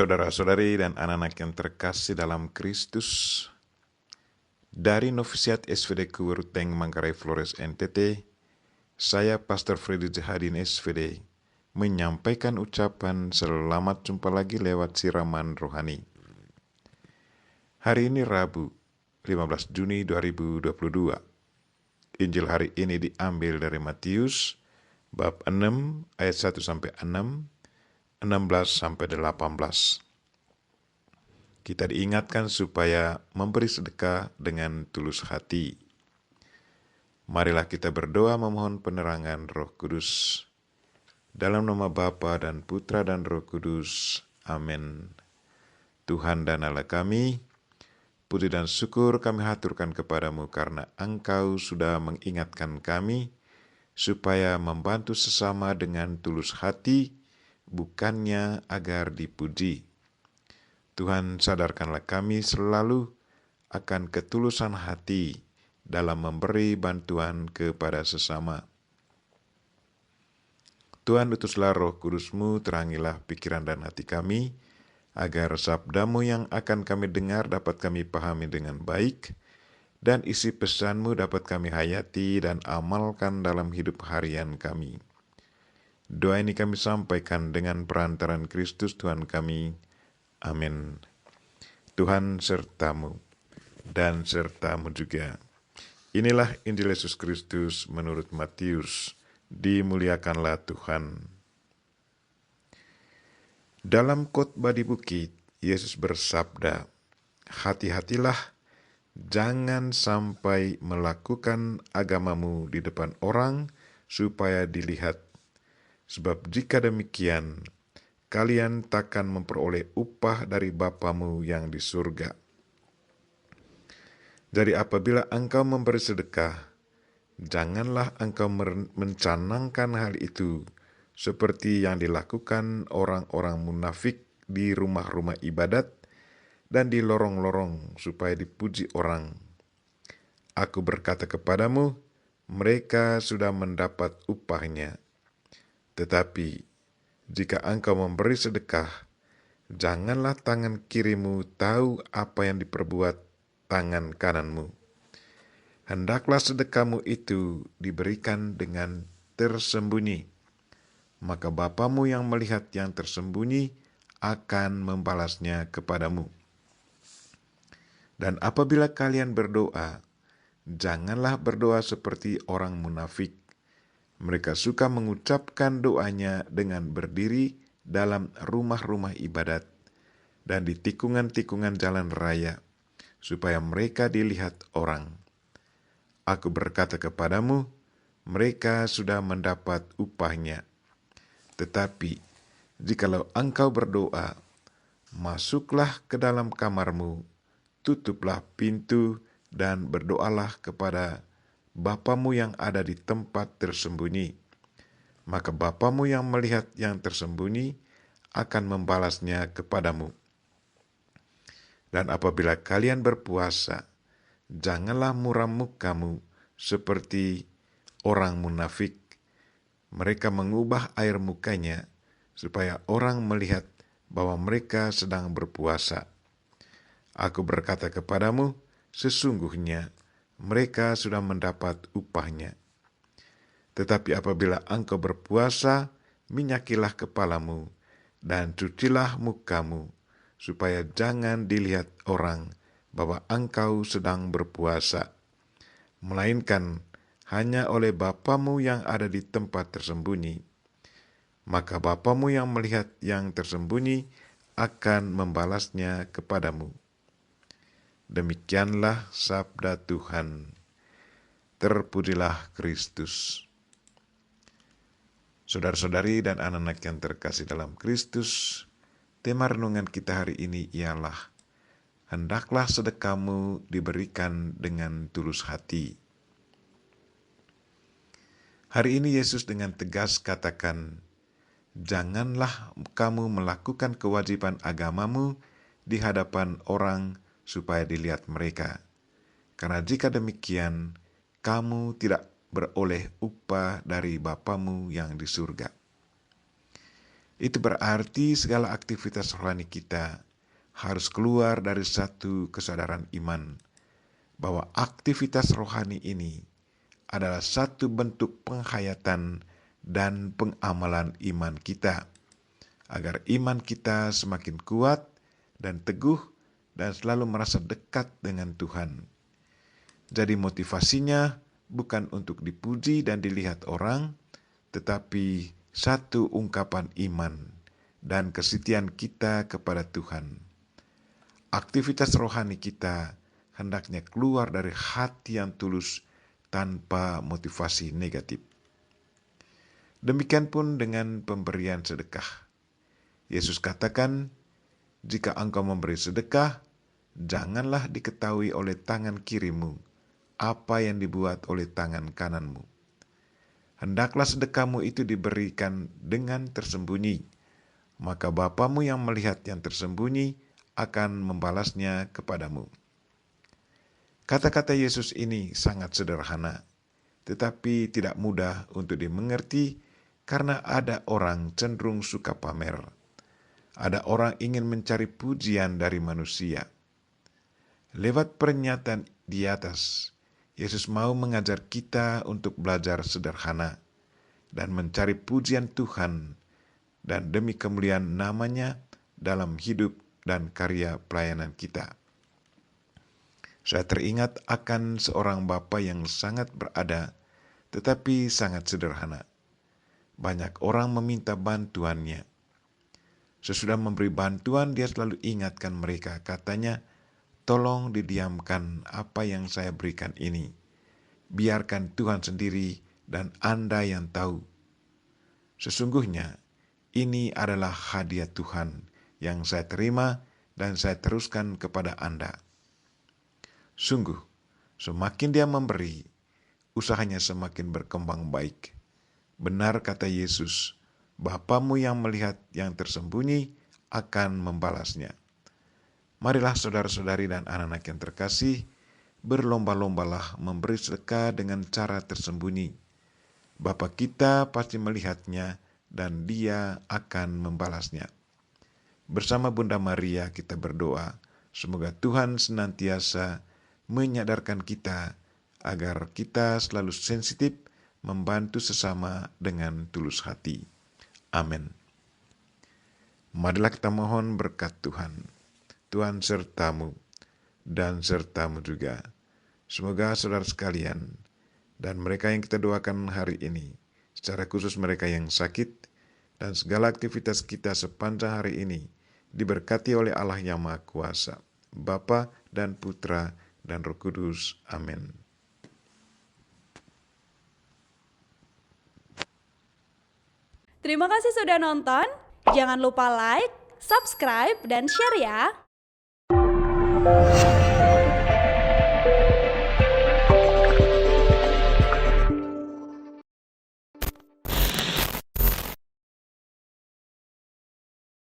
Saudara-saudari dan anak-anak yang terkasih dalam Kristus, dari Novisiat SVD Kuweruteng Manggarai Flores NTT, saya Pastor Freddy Jahadin SVD menyampaikan ucapan selamat jumpa lagi lewat siraman rohani. Hari ini Rabu, 15 Juni 2022. Injil hari ini diambil dari Matius bab 6 ayat 1 sampai 6, 16 sampai 18. Kita diingatkan supaya memberi sedekah dengan tulus hati. Marilah kita berdoa memohon penerangan Roh Kudus. Dalam nama Bapa dan Putra dan Roh Kudus. Amin. Tuhan dan Allah kami, puji dan syukur kami haturkan kepadamu karena Engkau sudah mengingatkan kami supaya membantu sesama dengan tulus hati, bukannya agar dipuji. Tuhan, sadarkanlah kami selalu akan ketulusan hati dalam memberi bantuan kepada sesama. Tuhan, utuslah Roh Kudus-Mu, terangilah pikiran dan hati kami, agar sabda-Mu yang akan kami dengar dapat kami pahami dengan baik, dan isi pesan-Mu dapat kami hayati dan amalkan dalam hidup harian kami. Doa ini kami sampaikan dengan perantaran Kristus Tuhan kami. Amin. Tuhan sertamu dan sertamu juga. Inilah Injil Yesus Kristus menurut Matius. Dimuliakanlah Tuhan. Dalam khotbah di bukit, Yesus bersabda, "Hati-hatilah, jangan sampai melakukan agamamu di depan orang supaya dilihat. Sebab jika demikian, kalian takkan memperoleh upah dari Bapamu yang di surga. Jadi apabila engkau memberi sedekah, janganlah engkau mencanangkan hal itu seperti yang dilakukan orang-orang munafik di rumah-rumah ibadat dan di lorong-lorong supaya dipuji orang. Aku berkata kepadamu, mereka sudah mendapat upahnya. Tetapi jika engkau memberi sedekah, janganlah tangan kirimu tahu apa yang diperbuat tangan kananmu. Hendaklah sedekahmu itu diberikan dengan tersembunyi, maka Bapamu yang melihat yang tersembunyi akan membalasnya kepadamu. Dan apabila kalian berdoa, janganlah berdoa seperti orang munafik. Mereka suka mengucapkan doanya dengan berdiri dalam rumah-rumah ibadat dan di tikungan-tikungan jalan raya, supaya mereka dilihat orang. Aku berkata kepadamu, mereka sudah mendapat upahnya. Tetapi, jikalau engkau berdoa, masuklah ke dalam kamarmu, tutuplah pintu, dan berdoalah kepada Bapamu yang ada di tempat tersembunyi. Maka Bapamu yang melihat yang tersembunyi akan membalasnya kepadamu. Dan apabila kalian berpuasa, janganlah muram mukamu seperti orang munafik. Mereka mengubah air mukanya supaya orang melihat bahwa mereka sedang berpuasa. Aku berkata kepadamu, sesungguhnya mereka sudah mendapat upahnya. Tetapi apabila engkau berpuasa, minyakilah kepalamu dan cucilah mukamu, supaya jangan dilihat orang bahwa engkau sedang berpuasa, melainkan hanya oleh Bapamu yang ada di tempat tersembunyi. Maka Bapamu yang melihat yang tersembunyi akan membalasnya kepadamu. Demikianlah sabda Tuhan. Terpujilah Kristus. Saudara-saudari dan anak-anak yang terkasih dalam Kristus, tema renungan kita hari ini ialah, hendaklah sedekahmu diberikan dengan tulus hati. Hari ini Yesus dengan tegas katakan, janganlah kamu melakukan kewajiban agamamu di hadapan orang supaya dilihat mereka. Karena jika demikian, kamu tidak beroleh upah dari Bapamu yang di surga. Itu berarti segala aktivitas rohani kita harus keluar dari satu kesadaran iman bahwa aktivitas rohani ini adalah satu bentuk penghayatan dan pengamalan iman kita, agar iman kita semakin kuat dan teguh dan selalu merasa dekat dengan Tuhan. Jadi motivasinya bukan untuk dipuji dan dilihat orang, tetapi satu ungkapan iman dan kesetiaan kita kepada Tuhan. Aktivitas rohani kita hendaknya keluar dari hati yang tulus tanpa motivasi negatif. Demikian pun dengan pemberian sedekah. Yesus katakan, jika engkau memberi sedekah, janganlah diketahui oleh tangan kirimu apa yang dibuat oleh tangan kananmu. Hendaklah sedekahmu itu diberikan dengan tersembunyi, maka Bapamu yang melihat yang tersembunyi akan membalasnya kepadamu. Kata-kata Yesus ini sangat sederhana, tetapi tidak mudah untuk dimengerti karena ada orang cenderung suka pamer. Ada orang ingin mencari pujian dari manusia. Lewat pernyataan di atas, Yesus mau mengajar kita untuk belajar sederhana dan mencari pujian Tuhan dan demi kemuliaan namanya dalam hidup dan karya pelayanan kita. Saya teringat akan seorang bapa yang sangat berada, tetapi sangat sederhana. Banyak orang meminta bantuannya. Sesudah memberi bantuan, dia selalu ingatkan mereka, katanya, tolong didiamkan apa yang saya berikan ini. Biarkan Tuhan sendiri dan Anda yang tahu. Sesungguhnya, ini adalah hadiah Tuhan yang saya terima dan saya teruskan kepada Anda. Sungguh, semakin dia memberi, usahanya semakin berkembang baik. Benar kata Yesus, Bapamu yang melihat yang tersembunyi akan membalasnya. Marilah saudara-saudari dan anak-anak yang terkasih, berlomba-lombalah memberi sedekah dengan cara tersembunyi. Bapa kita pasti melihatnya dan Dia akan membalasnya. Bersama Bunda Maria kita berdoa, semoga Tuhan senantiasa menyadarkan kita agar kita selalu sensitif membantu sesama dengan tulus hati. Amin. Marilah kita mohon berkat Tuhan. Tuhan sertamu dan sertamu juga. Semoga saudara sekalian dan mereka yang kita doakan hari ini, secara khusus mereka yang sakit dan segala aktivitas kita sepanjang hari ini diberkati oleh Allah yang Maha Kuasa, Bapa dan Putra dan Roh Kudus. Amin. Terima kasih sudah nonton. Jangan lupa like, subscribe, dan share ya.